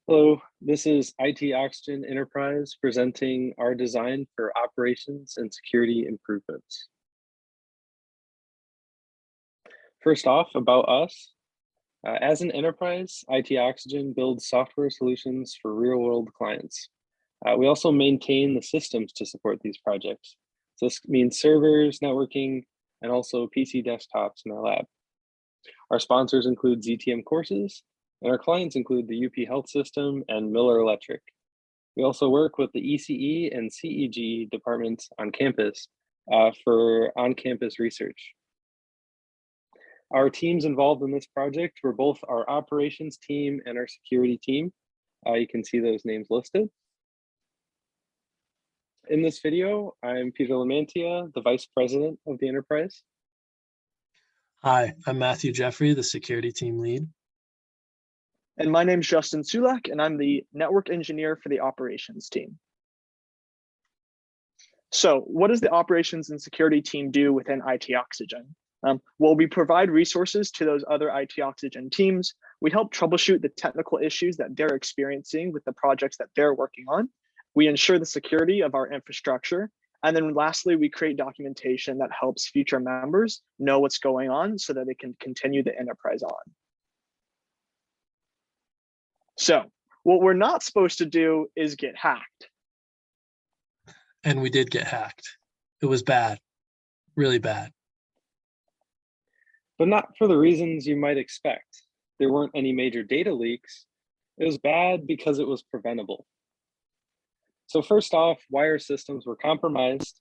Hello, this is ITOxygen Enterprise presenting our design for operations and security improvements. First off, about us. As an enterprise, ITOxygen builds software solutions for real-world clients. We also maintain the systems to support these projects. So this means servers, networking, and also PC desktops in our lab. Our sponsors include ZTM courses, and our clients include the UP Health System and Miller Electric. We also work with the ECE and CEG departments on campus for on-campus research. Our teams involved in this project were both our operations team and our security team. You can see those names listed. In this video, I'm Peter Lamantia, the Vice President of the enterprise. Hi, I'm Matthew Jeffrey, the security team lead. And my name's Justin Sulak, and I'm the network engineer for the operations team. So what does the operations and security team do within ITOxygen? Well, we provide resources to those other ITOxygen teams. We help troubleshoot the technical issues that they're experiencing with the projects that they're working on. We ensure the security of our infrastructure. And then lastly, we create documentation that helps future members know what's going on so that they can continue the enterprise on. So what we're not supposed to do is get hacked. And we did get hacked. It was bad, really bad. But not for the reasons you might expect. There weren't any major data leaks. It was bad because it was preventable. So first off, wire systems were compromised.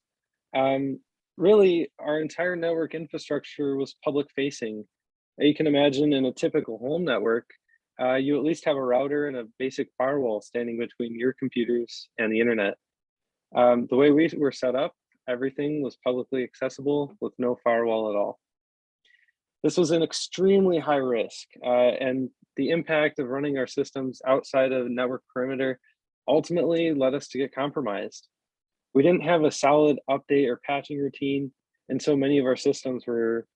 Really, our entire network infrastructure was public facing. You can imagine in a typical home network, you at least have a router and a basic firewall standing between your computers and the internet. The way we were set up, everything was publicly accessible with no firewall at all. This was an extremely high risk, and the impact of running our systems outside of the network perimeter ultimately led us to get compromised. We didn't have a solid update or patching routine, and so many of our systems were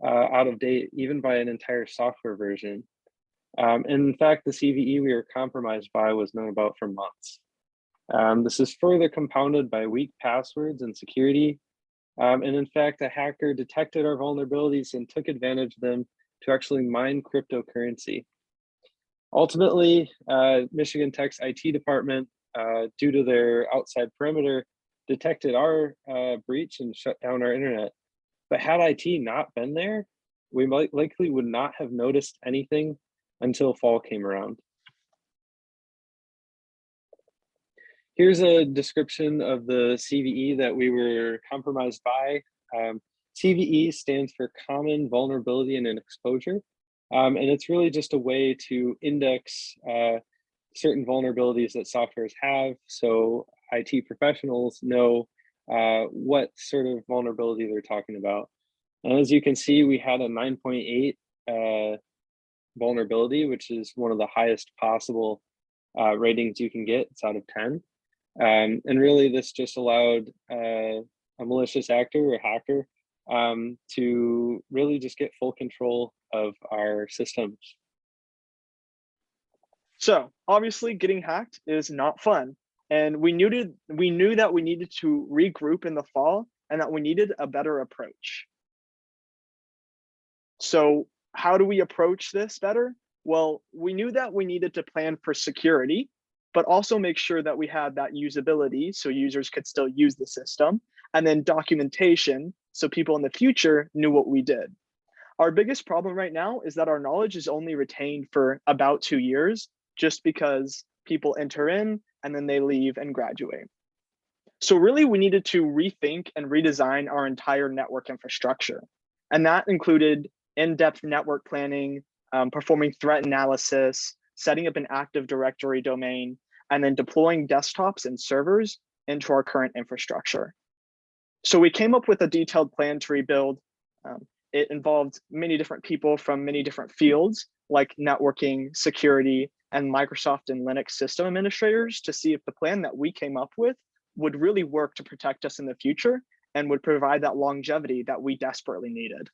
out of date, even by an entire software version. And in fact, the CVE we were compromised by was known about for months. This is further compounded by weak passwords and security. And in fact, a hacker detected our vulnerabilities and took advantage of them to actually mine cryptocurrency. Ultimately, Michigan Tech's IT department, due to their outside perimeter, detected our breach and shut down our internet. But had IT not been there, we likely would not have noticed anything until fall came around. Here's a description of the CVE that we were compromised by. CVE stands for Common Vulnerability and Exposure. And it's really just a way to index certain vulnerabilities that softwares have, so IT professionals know what sort of vulnerability they're talking about. And as you can see, we had a 9.8 vulnerability, which is one of the highest possible ratings you can get. It's out of 10. And really, this just allowed a malicious actor or hacker to really just get full control of our systems. So obviously getting hacked is not fun. And we knew that we needed to regroup in the fall and that we needed a better approach. So how do we approach this better? Well, we knew that we needed to plan for security, but also make sure that we had that usability so users could still use the system, and then documentation so people in the future knew what we did. Our biggest problem right now is that our knowledge is only retained for about 2 years, just because people enter in and then they leave and graduate. So really we needed to rethink and redesign our entire network infrastructure. And that included in-depth network planning, performing threat analysis, setting up an Active Directory domain, and then deploying desktops and servers into our current infrastructure. So we came up with a detailed plan to rebuild. It involved many different people from many different fields, like networking, security, and Microsoft and Linux system administrators, to see if the plan that we came up with would really work to protect us in the future and would provide that longevity that we desperately needed.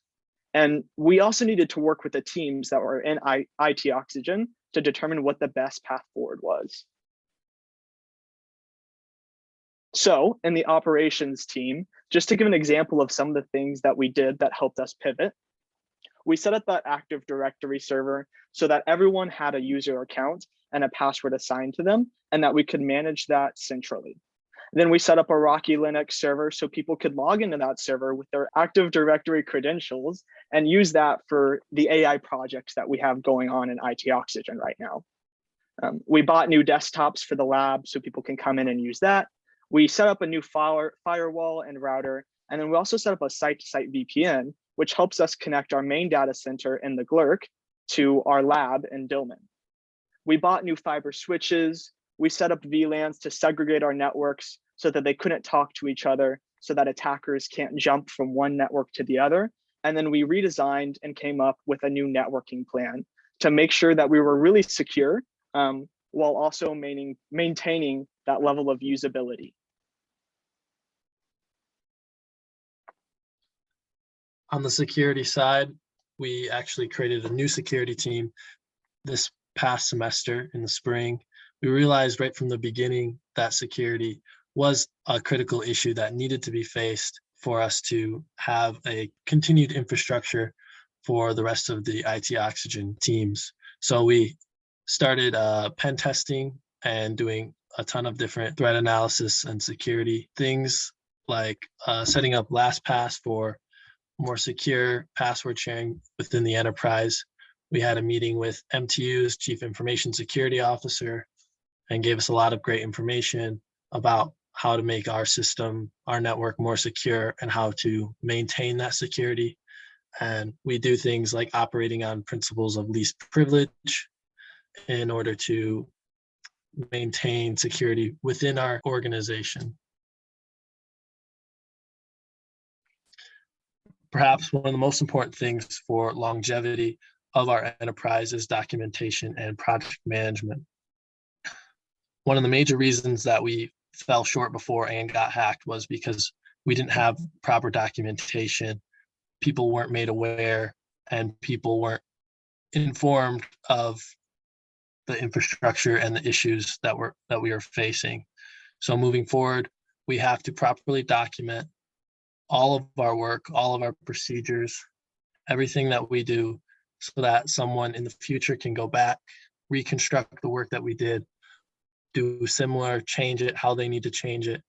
And we also needed to work with the teams that were in ITOxygen to determine what the best path forward was. So in the operations team, just to give an example of some of the things that we did that helped us pivot, we set up that Active Directory server so that everyone had a user account and a password assigned to them, and that we could manage that centrally. Then we set up a Rocky Linux server so people could log into that server with their Active Directory credentials and use that for the AI projects that we have going on in ITOxygen right now. We bought new desktops for the lab so people can come in and use that. We set up a new firewall and router, and then we also set up a site-to-site VPN, which helps us connect our main data center in the GLRC to our lab in Dillman. We bought new fiber switches. We set up VLANs to segregate our networks so that they couldn't talk to each other, so that attackers can't jump from one network to the other. And then we redesigned and came up with a new networking plan to make sure that we were really secure while also maintaining that level of usability. On the security side, we actually created a new security team this past semester in the spring. We realized right from the beginning that security was a critical issue that needed to be faced for us to have a continued infrastructure for the rest of the ITOxygen teams. So we started pen testing and doing a ton of different threat analysis and security things, like setting up LastPass for more secure password sharing within the enterprise. We had a meeting with MTU's Chief Information Security Officer and gave us a lot of great information about how to make our system, our network more secure and how to maintain that security. And we do things like operating on principles of least privilege in order to maintain security within our organization. Perhaps one of the most important things for longevity of our enterprise is documentation and project management. One of the major reasons that we fell short before and got hacked was because we didn't have proper documentation. People weren't made aware and people weren't informed of the infrastructure and the issues that we are facing. So moving forward, we have to properly document all of our work, all of our procedures, everything that we do, so that someone in the future can go back, reconstruct the work that we did, do similar, change it how they need to change it,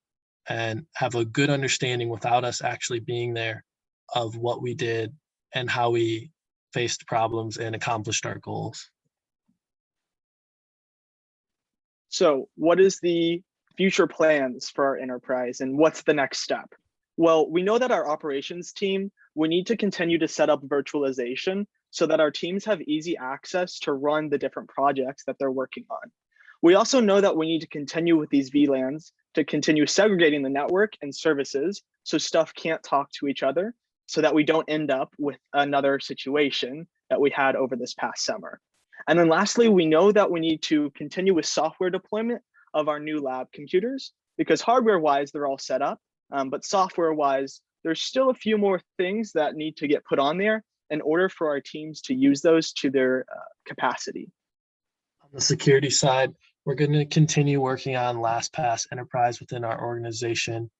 and have a good understanding without us actually being there of what we did and how we faced problems and accomplished our goals. So what is the future plans for our enterprise and what's the next step? Well, we know that our operations team, we need to continue to set up virtualization so that our teams have easy access to run the different projects that they're working on. We also know that we need to continue with these VLANs to continue segregating the network and services so stuff can't talk to each other, so that we don't end up with another situation that we had over this past summer. And then lastly, we know that we need to continue with software deployment of our new lab computers, because hardware-wise, they're all set up, but software-wise, there's still a few more things that need to get put on there in order for our teams to use those to their capacity. On the security side, we're going to continue working on LastPass Enterprise within our organization,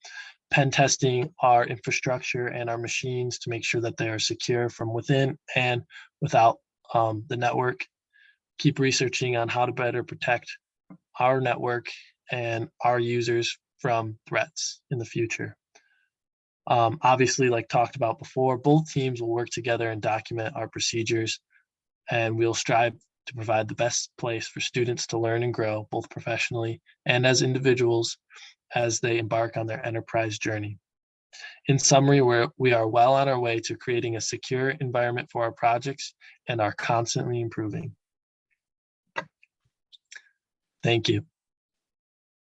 pen testing our infrastructure and our machines to make sure that they are secure from within and without the network. Keep researching on how to better protect our network and our users from threats in the future. Obviously, like talked about before, both teams will work together and document our procedures, and we'll strive to provide the best place for students to learn and grow, both professionally and as individuals, as they embark on their enterprise journey. In summary, we are well on our way to creating a secure environment for our projects and are constantly improving. Thank you.